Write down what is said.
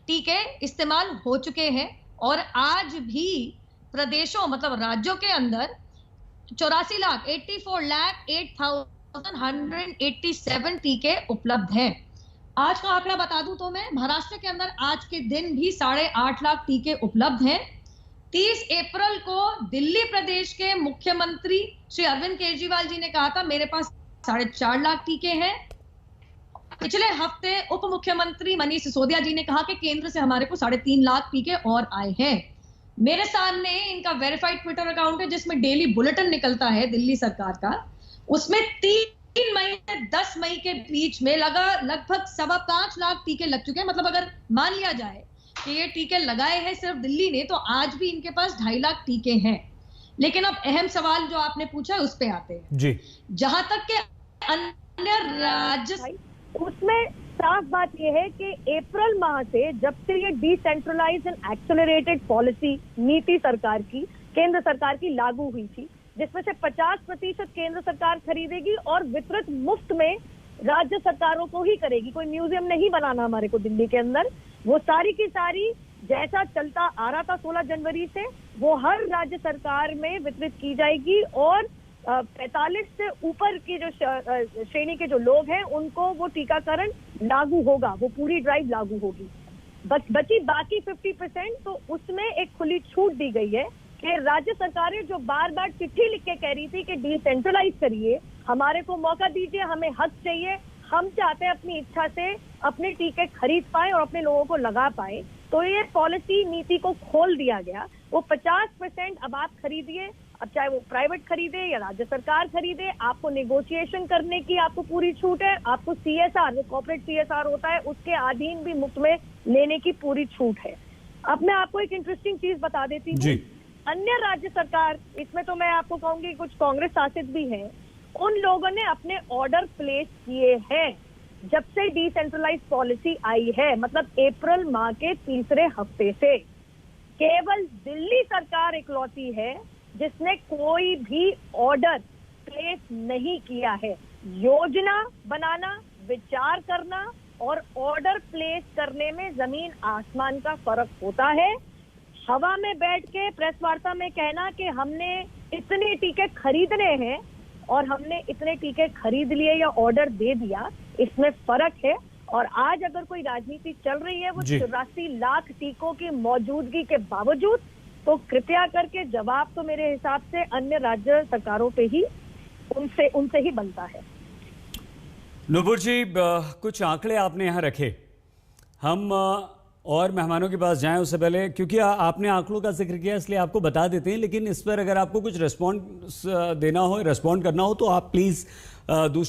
टीके इस्तेमाल हो चुके हैं और आज भी प्रदेशों मतलब राज्यों के अंदर 84,84,08,187 टीके उपलब्ध हैं। आज का आंकड़ा बता दूं तो मैं महाराष्ट्र के अंदर आज के दिन भी 8.5 लाख टीके उपलब्ध हैं। 30 अप्रैल को दिल्ली प्रदेश के मुख्यमंत्री श्री अरविंद केजरीवाल जी ने कहा था मेरे पास 4.5 लाख टीके हैं। पिछले हफ्ते उप मुख्यमंत्री मनीष सिसोदिया जी ने कहा कि केंद्र से हमारे को 3.5 लाख टीके और आए हैं। मेरे सामने इनका वेरीफाइड ट्विटर अकाउंट है जिसमें डेली बुलेटिन निकलता है दिल्ली सरकार का। उसमें 3 मई से 10 मई के बीच में लगभग 5.25 लाख टीके लग चुके हैं। मतलब अगर मान लिया जाए कि ये टीके लगाए हैं सिर्फ दिल्ली ने, तो आज भी इनके पास 2.5 लाख टीके हैं। लेकिन अब अहम सवाल जो आपने पूछा है उस पे आते हैं जी। जहां तक के अन्य राज्य, उसमें साफ बात यह है कि अप्रैल माह से जब से ये डिसेंट्रलाइज्ड एंड एक्सेलरेटेड पॉलिसी नीति सरकार की, केंद्र सरकार की लागू हुई थी, जिसमें से 50% केंद्र सरकार खरीदेगी और वितरित मुफ्त में राज्य सरकारों को ही करेगी। कोई म्यूजियम नहीं बनाना हमारे को दिल्ली के अंदर। वो सारी की सारी जैसा चलता आ रहा था 16 जनवरी से वो हर राज्य सरकार में वितरित की जाएगी और 45 से ऊपर की जो श्रेणी के जो लोग हैं उनको वो टीकाकरण लागू होगा, वो पूरी ड्राइव लागू होगी। बची बाकी 50%, तो उसमें एक खुली छूट दी गई है कि राज्य सरकारें जो बार बार चिट्ठी लिख के कह रही थी कि डिसेंट्रलाइज करिए, हमारे को मौका दीजिए, हमें हक चाहिए, हम चाहते हैं अपनी इच्छा से अपने टीके खरीद पाए और अपने लोगों को लगा पाए, तो ये पॉलिसी नीति को खोल दिया गया। वो 50% अब आप खरीदिए, अब चाहे वो प्राइवेट खरीदे या राज्य सरकार खरीदे, आपको नेगोशिएशन करने की आपको पूरी छूट है। आपको CSR, जो कॉर्पोरेट CSR होता है, उसके अधीन भी मुफ्त में लेने की पूरी छूट है। अब मैं आपको एक इंटरेस्टिंग चीज बता देती हूँ। अन्य राज्य सरकार, इसमें तो मैं आपको कहूंगी कुछ कांग्रेस शासित भी हैं, उन लोगों ने अपने ऑर्डर प्लेस किए हैं जब से डिसेंट्रलाइज पॉलिसी आई है, मतलब अप्रैल माह के तीसरे हफ्ते से। केवल दिल्ली सरकार इकलौती है जिसने कोई भी ऑर्डर प्लेस नहीं किया है। योजना बनाना, विचार करना और ऑर्डर प्लेस करने में जमीन आसमान का फर्क होता है। हवा में बैठ के प्रेस वार्ता में कहना कि हमने इतने टीके खरीदने हैं और हमने इतने टीके खरीद लिए या ऑर्डर दे दिया, इसमें फर्क है। और आज अगर कोई राजनीति चल रही है वो 84 लाख टीकों की मौजूदगी के बावजूद, तो कृपया करके जवाब तो मेरे हिसाब से अन्य राज्य सरकारों पे ही उनसे ही बनता है। नूपुर जी, कुछ आंकड़े आपने यहाँ रखे, हम और मेहमानों के पास जाएं उससे पहले, क्योंकि आपने आंकड़ों का जिक्र किया इसलिए आपको बता देते हैं, लेकिन इस पर अगर आपको कुछ रेस्पॉन्स देना हो, रेस्पॉन्ड करना हो, तो आप प्लीज दूसरे